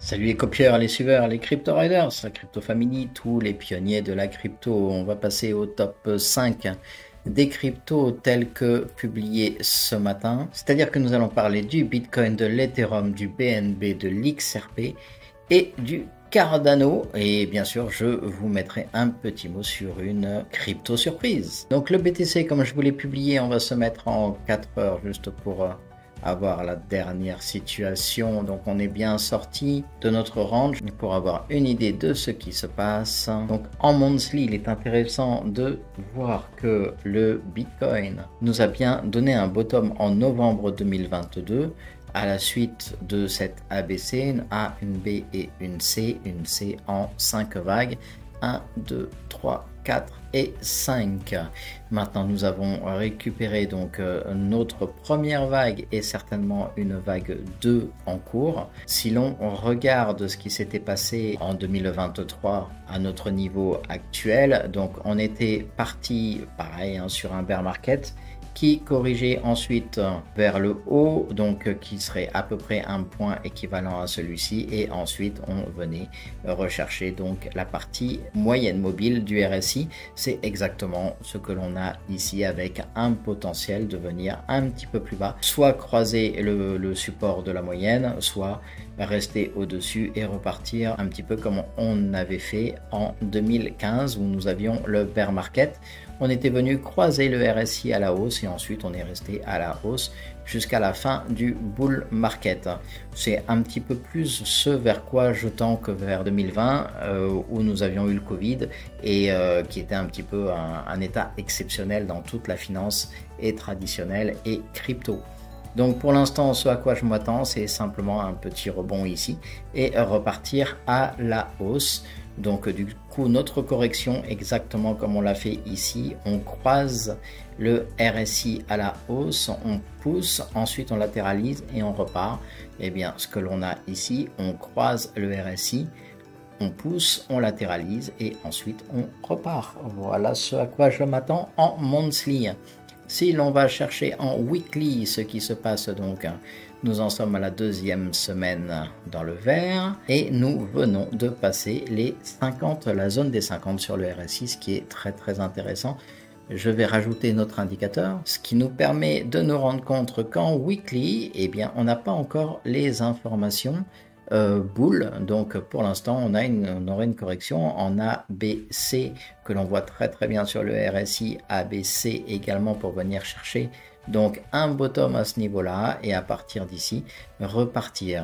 Salut les copieurs, les suiveurs, les crypto riders, la crypto family, tous les pionniers de la crypto. On va passer au top 5 des cryptos tels que publiés ce matin. C'est-à-dire que nous allons parler du Bitcoin, de l'Ethereum, du BNB, de l'XRP et du Cardano. Et bien sûr, je vous mettrai un petit mot sur une crypto surprise. Donc le BTC, comme je vous l'ai publié, on va se mettre en 4 heures juste pour avoir la dernière situation. Donc on est bien sorti de notre range pour avoir une idée de ce qui se passe. Donc en monthly, il est intéressant de voir que le Bitcoin nous a bien donné un bottom en novembre 2022 à la suite de cette ABC, une A, une B et une C en 5 vagues, 1, 2, 3, 4 et 5. Maintenant nous avons récupéré donc notre première vague et certainement une vague 2 en cours. Si l'on regarde ce qui s'était passé en 2023 à notre niveau actuel, donc on était parti pareil sur un bear market qui corrigeait ensuite vers le haut, donc qui serait à peu près un point équivalent à celui-ci, et ensuite on venait rechercher donc la partie moyenne mobile du RSI. C'est exactement ce que l'on a ici, avec un potentiel de venir un petit peu plus bas, soit croiser le support de la moyenne, soit rester au-dessus et repartir un petit peu comme on avait fait en 2015 où nous avions le bear market. On était venu croiser le RSI à la hausse et ensuite on est resté à la hausse jusqu'à la fin du bull market. C'est un petit peu plus ce vers quoi je tends que vers 2020 où nous avions eu le Covid et qui était un petit peu un état exceptionnel dans toute la finance et traditionnelle et crypto. Donc pour l'instant, ce à quoi je m'attends, c'est simplement un petit rebond ici et repartir à la hausse. Donc du coup, notre correction, exactement comme on l'a fait ici, on croise le RSI à la hausse, on pousse, ensuite on latéralise et on repart. Et bien, ce que l'on a ici, on croise le RSI, on pousse, on latéralise et ensuite on repart. Voilà ce à quoi je m'attends en monthly. Si l'on va chercher en weekly ce qui se passe, donc nous en sommes à la deuxième semaine dans le vert et nous venons de passer les 50, la zone des 50 sur le RSI, ce qui est très intéressant. Je vais rajouter notre indicateur, ce qui nous permet de nous rendre compte qu'en weekly, eh bien, on n'a pas encore les informations bull. Donc pour l'instant on aurait une correction en ABC que l'on voit très bien sur le RSI, ABC également pour venir chercher donc un bottom à ce niveau là et à partir d'ici repartir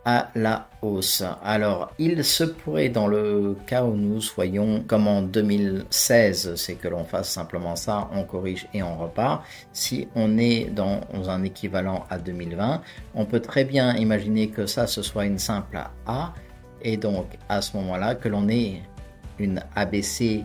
à la hausse. Alors il se pourrait, dans le cas où nous soyons comme en 2016, c'est que l'on fasse simplement ça, on corrige et on repart. Si on est dans un équivalent à 2020, on peut très bien imaginer que ça ce soit une simple A et donc à ce moment là que l'on ait une ABC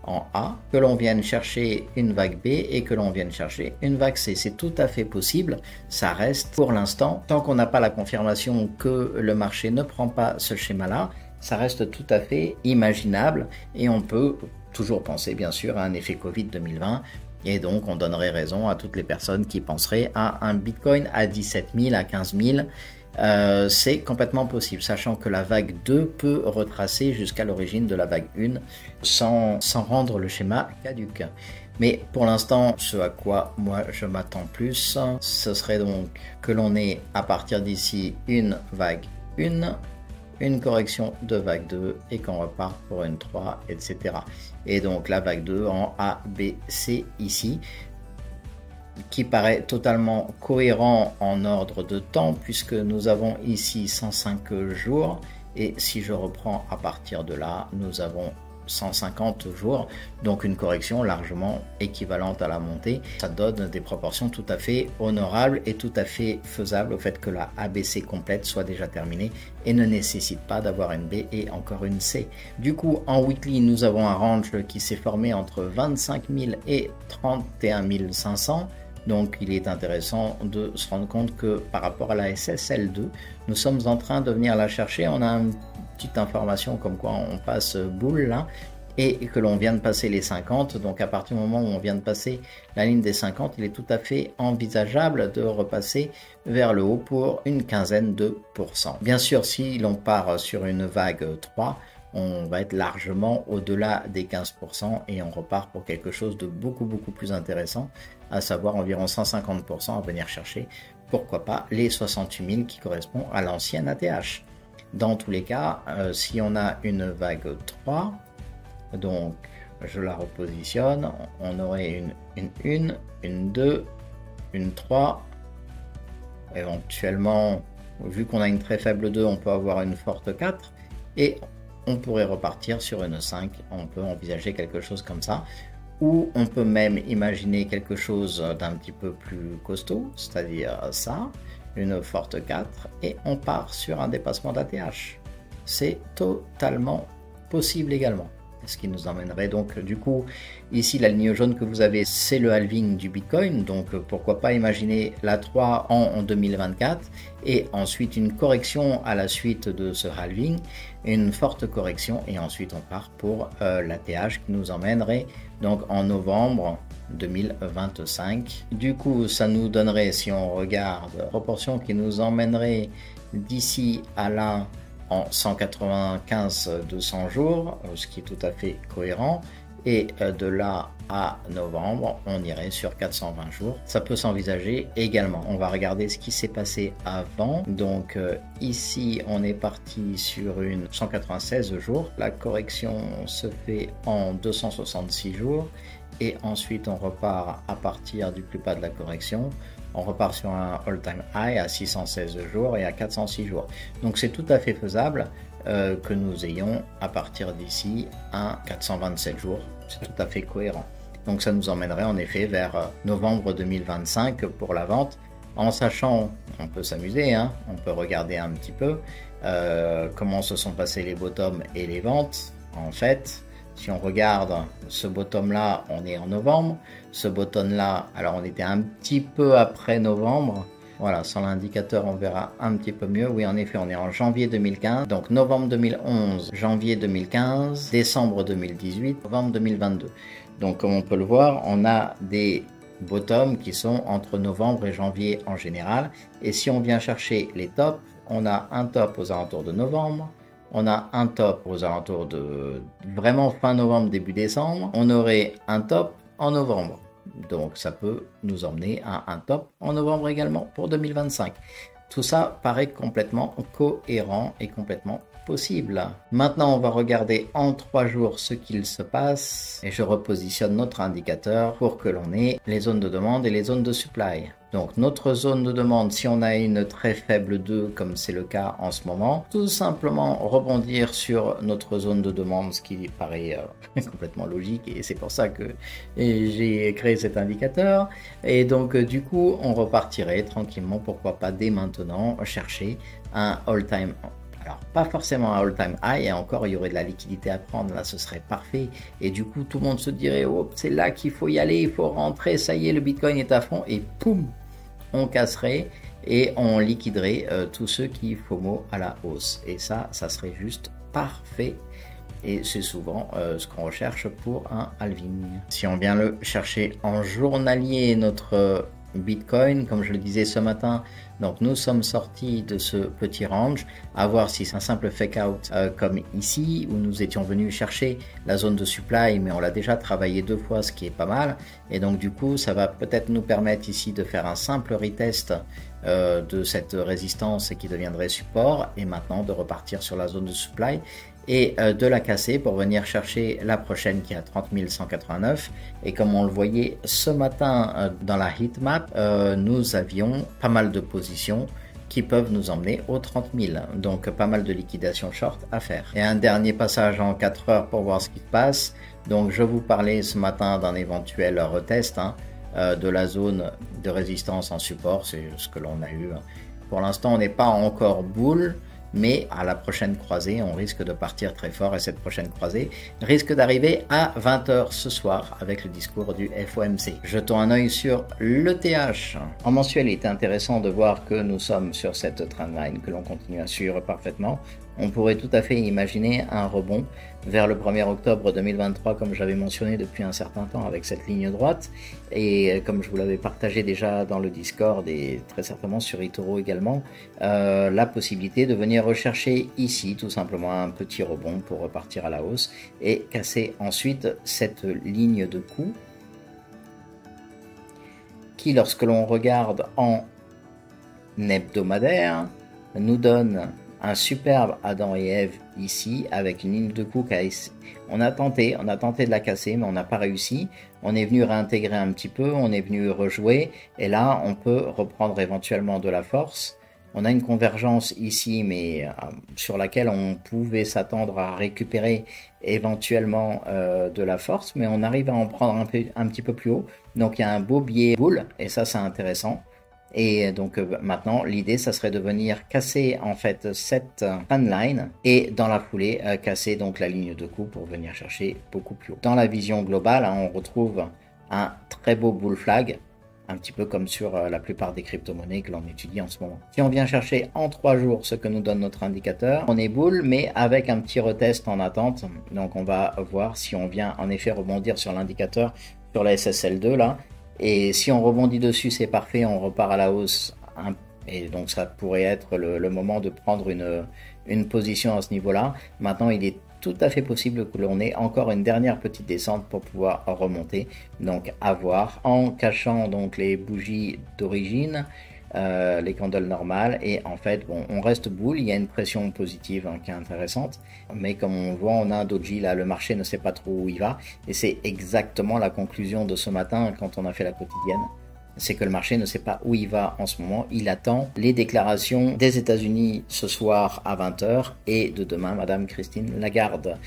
en A, que l'on vienne chercher une vague B et que l'on vienne chercher une vague C. C'est tout à fait possible, ça reste pour l'instant, tant qu'on n'a pas la confirmation que le marché ne prend pas ce schéma-là, ça reste tout à fait imaginable et on peut toujours penser bien sûr à un effet Covid 2020 et donc on donnerait raison à toutes les personnes qui penseraient à un Bitcoin à 17 000, à 15 000. C'est complètement possible, sachant que la vague 2 peut retracer jusqu'à l'origine de la vague 1 sans rendre le schéma caduc. Mais pour l'instant, ce à quoi moi je m'attends plus, ce serait donc que l'on ait à partir d'ici une vague 1, une correction de vague 2 et qu'on repart pour une 3, etc. Et donc la vague 2 en A, B, C ici, qui paraît totalement cohérent en ordre de temps puisque nous avons ici 105 jours et si je reprends à partir de là, nous avons 150 jours, donc une correction largement équivalente à la montée. Ça donne des proportions tout à fait honorables et tout à fait faisables au fait que la ABC complète soit déjà terminée et ne nécessite pas d'avoir une B et encore une C. Du coup, en weekly, nous avons un range qui s'est formé entre 25 000 et 31 500. Donc il est intéressant de se rendre compte que par rapport à la SSL2, nous sommes en train de venir la chercher. On a une petite information comme quoi on passe bull là et que l'on vient de passer les 50, donc à partir du moment où on vient de passer la ligne des 50, il est tout à fait envisageable de repasser vers le haut pour une quinzaine de pourcents. Bien sûr, si l'on part sur une vague 3, on va être largement au-delà des 15% et on repart pour quelque chose de beaucoup plus intéressant, à savoir environ 150% à venir chercher, pourquoi pas les 68 000 qui correspond à l'ancienne ATH. Dans tous les cas, si on a une vague 3, donc je la repositionne, on aurait une 2, une 3, éventuellement, vu qu'on a une très faible 2, on peut avoir une forte 4, et on pourrait repartir sur une 5, on peut envisager quelque chose comme ça, ou on peut même imaginer quelque chose d'un petit peu plus costaud, c'est-à-dire ça, une forte 4, et on part sur un dépassement d'ATH. C'est totalement possible également. Ce qui nous emmènerait donc du coup, ici la ligne jaune que vous avez, c'est le halving du Bitcoin, donc pourquoi pas imaginer la 3 en 2024 et ensuite une correction à la suite de ce halving, une forte correction et ensuite on part pour l'ATH qui nous emmènerait donc en novembre 2025. Du coup ça nous donnerait, si on regarde, proportion qui nous emmènerait d'ici à là en 195-200 jours, ce qui est tout à fait cohérent, et de là à novembre, on irait sur 420 jours. Ça peut s'envisager également. On va regarder ce qui s'est passé avant. Donc ici, on est parti sur une 196 jours. La correction se fait en 266 jours. Et ensuite, on repart à partir du plus bas de la correction. On repart sur un all-time high à 616 jours et à 406 jours. Donc c'est tout à fait faisable que nous ayons à partir d'ici un 427 jours. C'est tout à fait cohérent. Donc ça nous emmènerait en effet vers novembre 2025 pour la vente. En sachant, on peut s'amuser, hein, on peut regarder un petit peu comment se sont passés les bottoms et les ventes. En fait, si on regarde ce bottom là, on est en novembre. Ce bottom là, alors on était un petit peu après novembre. Voilà, sans l'indicateur, on verra un petit peu mieux. Oui, en effet, on est en janvier 2015. Donc novembre 2011, janvier 2015, décembre 2018, novembre 2022. Donc comme on peut le voir, on a des bottoms qui sont entre novembre et janvier en général. Et si on vient chercher les tops, on a un top aux alentours de novembre. On a un top aux alentours de vraiment fin novembre, début décembre. On aurait un top en novembre. Donc ça peut nous emmener à un top en novembre également pour 2025. Tout ça paraît complètement cohérent et complètement possible. Maintenant, on va regarder en 3 jours ce qu'il se passe et je repositionne notre indicateur pour que l'on ait les zones de demande et les zones de supply. Donc notre zone de demande, si on a une très faible 2 comme c'est le cas en ce moment, tout simplement rebondir sur notre zone de demande, ce qui paraît complètement logique et c'est pour ça que j'ai créé cet indicateur. Et donc du coup on repartirait tranquillement, pourquoi pas dès maintenant, chercher un all-time. Alors, pas forcément un all-time high, et encore, il y aurait de la liquidité à prendre, là, ce serait parfait. Et du coup, tout le monde se dirait, oh, c'est là qu'il faut y aller, il faut rentrer, ça y est, le Bitcoin est à fond, et poum, on casserait et on liquiderait tous ceux qui FOMO à la hausse. Et ça serait juste parfait. Et c'est souvent ce qu'on recherche pour un halving. Si on vient le chercher en journalier, notre Bitcoin, comme je le disais ce matin, donc nous sommes sortis de ce petit range, à voir si c'est un simple fake out comme ici où nous étions venus chercher la zone de supply, mais on l'a déjà travaillé 2 fois, ce qui est pas mal, et donc du coup ça va peut-être nous permettre ici de faire un simple retest de cette résistance qui deviendrait support, et maintenant de repartir sur la zone de supply et de la casser pour venir chercher la prochaine qui est à 30 189. Et comme on le voyait ce matin dans la heatmap, nous avions pas mal de positions qui peuvent nous emmener aux 30 000. Donc pas mal de liquidation short à faire. Et un dernier passage en 4 heures pour voir ce qui se passe. Donc je vous parlais ce matin d'un éventuel retest de la zone de résistance en support, c'est ce que l'on a eu. Pour l'instant on n'est pas encore bull, mais à la prochaine croisée, on risque de partir très fort et cette prochaine croisée risque d'arriver à 20h ce soir avec le discours du FOMC. Jetons un œil sur l'ETH. En mensuel, il est intéressant de voir que nous sommes sur cette trendline que l'on continue à suivre parfaitement. on pourrait tout à fait imaginer un rebond vers le 1er octobre 2023, comme j'avais mentionné depuis un certain temps avec cette ligne droite, et comme je vous l'avais partagé déjà dans le Discord et très certainement sur eToro également, la possibilité de venir rechercher ici tout simplement un petit rebond pour repartir à la hausse et casser ensuite cette ligne de coup qui, lorsque l'on regarde en hebdomadaire, nous donne un superbe Adam et Ève ici avec une ligne de coup on a tenté de la casser mais on n'a pas réussi. On est venu réintégrer un petit peu, on est venu rejouer et là on peut reprendre éventuellement de la force. On a une convergence ici mais sur laquelle on pouvait s'attendre à récupérer éventuellement de la force, mais on arrive à en prendre un petit peu plus haut. Donc il y a un beau biais boule et ça c'est intéressant. Et donc maintenant l'idée ça serait de venir casser en fait cette trendline et dans la foulée casser donc la ligne de coup pour venir chercher beaucoup plus haut. Dans la vision globale, on retrouve un très beau bull flag, un petit peu comme sur la plupart des crypto-monnaies que l'on étudie en ce moment. Si on vient chercher en 3 jours ce que nous donne notre indicateur, on est bull mais avec un petit retest en attente. Donc on va voir si on vient en effet rebondir sur l'indicateur sur la SSL2 là. Et si on rebondit dessus, c'est parfait, on repart à la hausse. Et donc ça pourrait être le moment de prendre une position à ce niveau-là. Maintenant, il est tout à fait possible que l'on ait encore une dernière petite descente pour pouvoir remonter. Donc à voir, en cachant donc les bougies d'origine, les candles normales, et en fait bon, on reste bull, il y a une pression positive qui est intéressante, mais comme on voit on a un doji là, le marché ne sait pas trop où il va, et c'est exactement la conclusion de ce matin quand on a fait la quotidienne, c'est que le marché ne sait pas où il va en ce moment, il attend les déclarations des États-Unis ce soir à 20h et de demain Madame Christine Lagarde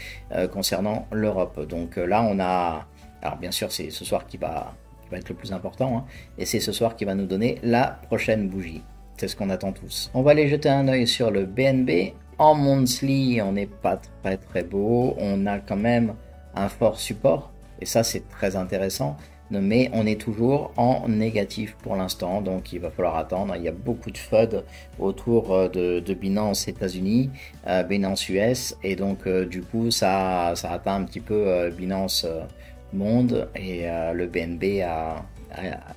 concernant l'Europe. Donc là on a, alors bien sûr c'est ce soir qui va être le plus important, et c'est ce soir qui va nous donner la prochaine bougie. C'est ce qu'on attend tous. On va aller jeter un œil sur le BNB. En monthly, on n'est pas très beau. On a quand même un fort support, et ça c'est très intéressant. Mais on est toujours en négatif pour l'instant, donc il va falloir attendre. Il y a beaucoup de FUD autour de Binance États-Unis, Binance US, et donc du coup ça atteint un petit peu Binance monde, et le BNB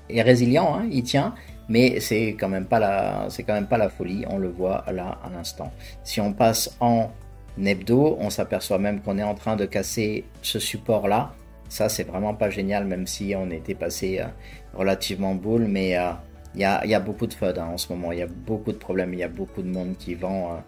est résilient, il tient, mais c'est quand même pas la folie, on le voit là à l'instant. Si on passe en hebdo, on s'aperçoit même qu'on est en train de casser ce support là. Ça c'est vraiment pas génial, même si on était passé relativement bull, mais il y a beaucoup de FUD en ce moment, il y a beaucoup de problèmes, il y a beaucoup de monde qui vend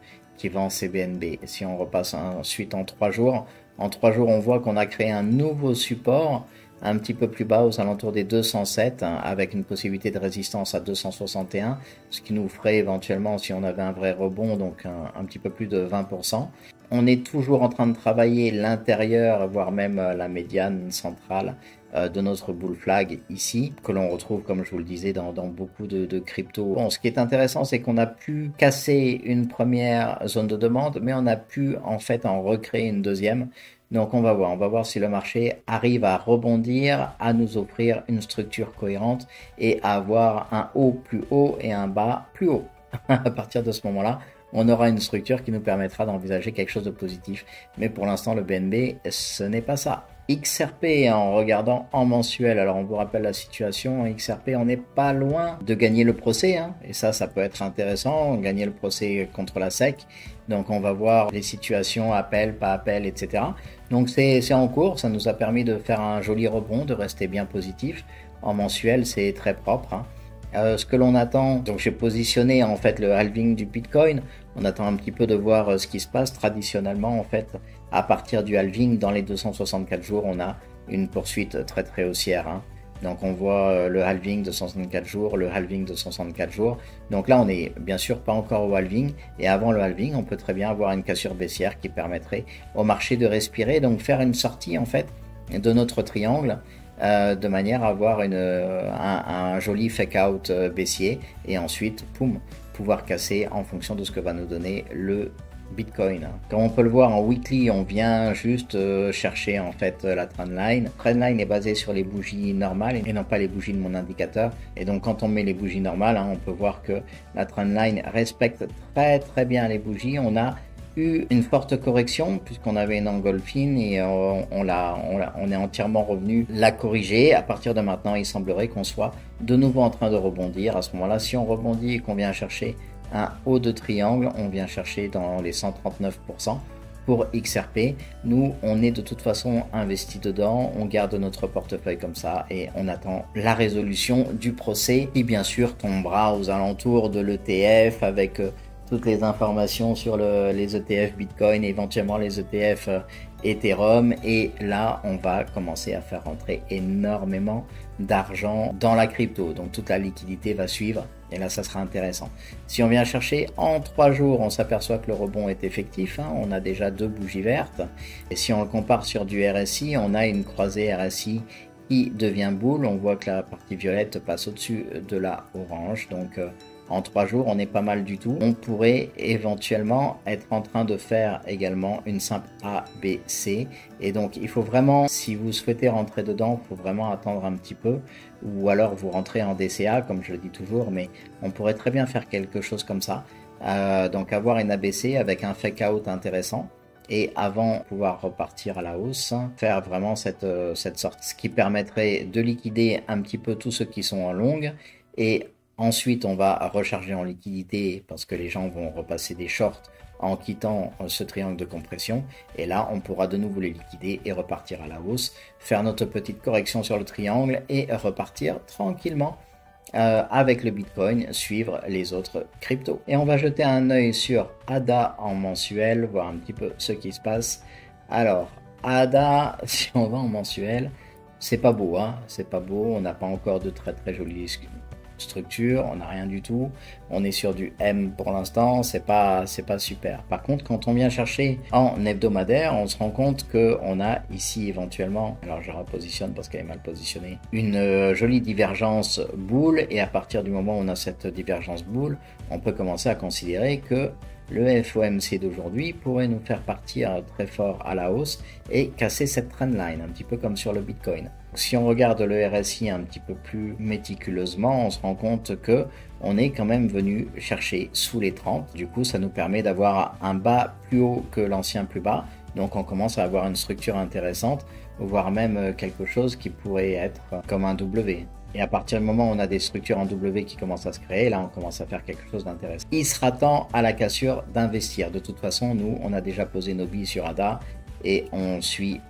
ces BNB. Et si on repasse ensuite en 3 jours, on voit qu'on a créé un nouveau support un petit peu plus bas aux alentours des 207, avec une possibilité de résistance à 261, ce qui nous ferait éventuellement, si on avait un vrai rebond, donc un petit peu plus de 20%. On est toujours en train de travailler l'intérieur, voire même la médiane centrale de notre bull flag ici, que l'on retrouve, comme je vous le disais, dans beaucoup de cryptos. Bon, ce qui est intéressant, c'est qu'on a pu casser une première zone de demande, mais on a pu en fait en recréer une deuxième. Donc on va voir si le marché arrive à rebondir, à nous offrir une structure cohérente et à avoir un haut plus haut et un bas plus haut. À partir de ce moment-là, on aura une structure qui nous permettra d'envisager quelque chose de positif. Mais pour l'instant, le BNB, ce n'est pas ça. XRP, en regardant en mensuel, alors on vous rappelle la situation, en XRP on n'est pas loin de gagner le procès, et ça peut être intéressant, gagner le procès contre la SEC, donc on va voir les situations, appel, pas appel, etc. Donc c'est en cours, ça nous a permis de faire un joli rebond, de rester bien positif, en mensuel c'est très propre. Ce que l'on attend, donc j'ai positionné en fait le halving du Bitcoin, on attend un petit peu de voir ce qui se passe. Traditionnellement en fait, à partir du halving dans les 264 jours, on a une poursuite très haussière. Donc on voit le halving de 164 jours, le halving de 164 jours. Donc là on est bien sûr pas encore au halving, et avant le halving on peut très bien avoir une cassure baissière qui permettrait au marché de respirer, donc faire une sortie en fait de notre triangle. De manière à avoir un joli fake out baissier, et ensuite poum, pouvoir casser en fonction de ce que va nous donner le Bitcoin. Comme on peut le voir en weekly, on vient juste chercher en fait la trendline. Trendline est basée sur les bougies normales et non pas les bougies de mon indicateur, et donc quand on met les bougies normales, on peut voir que la trendline respecte très bien les bougies. On a eu une forte correction puisqu'on avait une engolfine et on est entièrement revenu la corriger. À partir de maintenant, il semblerait qu'on soit de nouveau en train de rebondir. À ce moment-là, si on rebondit et qu'on vient chercher un haut de triangle, on vient chercher dans les 139%. Pour XRP, nous, on est de toute façon investi dedans, on garde notre portefeuille comme ça et on attend la résolution du procès qui bien sûr tombera aux alentours de l'ETF avec toutes les informations sur les ETF Bitcoin et éventuellement les ETF Ethereum, et là on va commencer à faire rentrer énormément d'argent dans la crypto, donc toute la liquidité va suivre et là ça sera intéressant. Si on vient chercher en 3 jours, on s'aperçoit que le rebond est effectif, hein, on a déjà 2 bougies vertes, et si on le compare sur du RSI, on a une croisée RSI qui devient boule, on voit que la partie violette passe au-dessus de la orange, donc en 3 jours, on est pas mal du tout. On pourrait éventuellement être en train de faire également une simple ABC. Et donc, il faut vraiment, si vous souhaitez rentrer dedans, il faut vraiment attendre un petit peu. Ou alors, vous rentrez en DCA, comme je le dis toujours. Mais on pourrait très bien faire quelque chose comme ça. Donc, avoir une ABC avec un fake out intéressant. Et avant de pouvoir repartir à la hausse, faire vraiment cette sorte. Ce qui permettrait de liquider un petit peu tous ceux qui sont en longue. Et ensuite, on va recharger en liquidité parce que les gens vont repasser des shorts en quittant ce triangle de compression. Et là, on pourra de nouveau les liquider et repartir à la hausse, faire notre petite correction sur le triangle et repartir tranquillement avec le Bitcoin, suivre les autres cryptos. Et on va jeter un œil sur ADA en mensuel, voir un petit peu ce qui se passe. Alors, ADA, si on va en mensuel, c'est pas beau, hein, c'est pas beau. On n'a pas encore de très jolies structure, on n'a rien du tout, on est sur du M pour l'instant, c'est pas super. Par contre, quand on vient chercher en hebdomadaire, on se rend compte que on a ici éventuellement, alors je repositionne parce qu'elle est mal positionnée, une jolie divergence boule, et à partir du moment où on a cette divergence boule, on peut commencer à considérer que le FOMC d'aujourd'hui pourrait nous faire partir très fort à la hausse et casser cette trendline, un petit peu comme sur le Bitcoin. Si on regarde le RSI un petit peu plus méticuleusement, on se rend compte que on est quand même venu chercher sous les 30. Du coup, ça nous permet d'avoir un bas plus haut que l'ancien plus bas. Donc on commence à avoir une structure intéressante, voire même quelque chose qui pourrait être comme un W. Et à partir du moment où on a des structures en W qui commencent à se créer, là on commence à faire quelque chose d'intéressant. Il sera temps à la cassure d'investir. De toute façon, nous, on a déjà posé nos billes sur ADA et on suit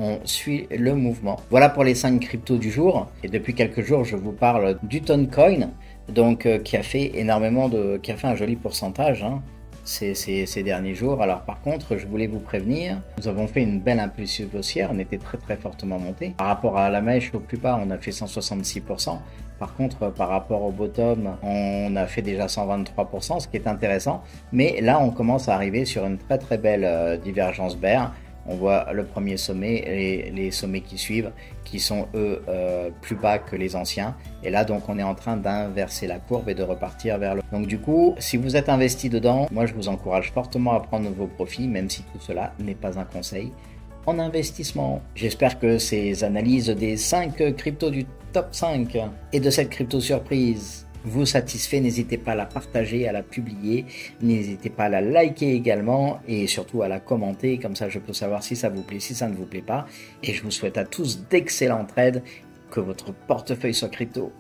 le mouvement. Voilà pour les 5 cryptos du jour. Et depuis quelques jours, je vous parle du Toncoin, donc qui a fait qui a fait un joli pourcentage, hein, ces derniers jours. Alors par contre, je voulais vous prévenir, nous avons fait une belle impulsion haussière, on était très fortement monté. Par rapport à la mèche au plus bas, on a fait 166%. Par contre, par rapport au bottom, on a fait déjà 123%, ce qui est intéressant. Mais là, on commence à arriver sur une très belle divergence bear. On voit le premier sommet et les sommets qui suivent, qui sont eux plus bas que les anciens. Et là, donc, on est en train d'inverser la courbe et de repartir vers le... Donc du coup, si vous êtes investi dedans, moi je vous encourage fortement à prendre vos profits, même si tout cela n'est pas un conseil en investissement. J'espère que ces analyses des 5 cryptos du top 5 et de cette crypto surprise vous satisfait. N'hésitez pas à la partager, à la publier, n'hésitez pas à la liker également et surtout à la commenter, comme ça je peux savoir si ça vous plaît, si ça ne vous plaît pas. Et je vous souhaite à tous d'excellents trades, que votre portefeuille soit crypto